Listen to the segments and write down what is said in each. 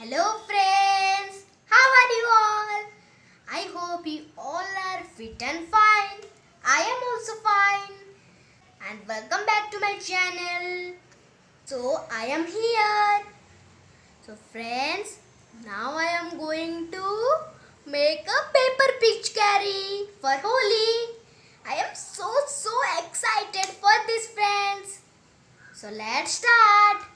Hello friends, how are you all? I hope you all are fit and fine. I am also fine. And welcome back to my channel. So I am here. So friends, now I am going to make a paper pichkari for Holi. I am so excited for this friends. So let's start.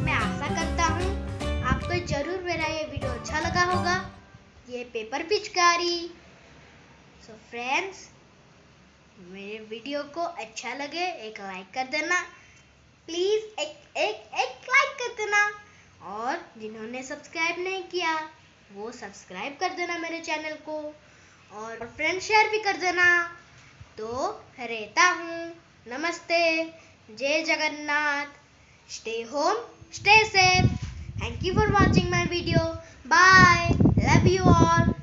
मैं आशा करता हूँ आपको जरूर मेरा ये video अच्छा लगा होगा, ये पेपर पिचकारी। सो फ्रेंड्स, मेरे वीडियो को अच्छा लगे एक लाइक कर देना प्लीज, एक लाइक कर देना, और जिन्होंने सब्सक्राइब नहीं किया वो सब्सक्राइब कर देना मेरे चैनल को, और फ्रेंड शेयर भी कर देना। तो रहता हूँ, नमस्ते, जय Jagannath, stay home, stay safe. Thank you for watching my video. Bye. Love you all.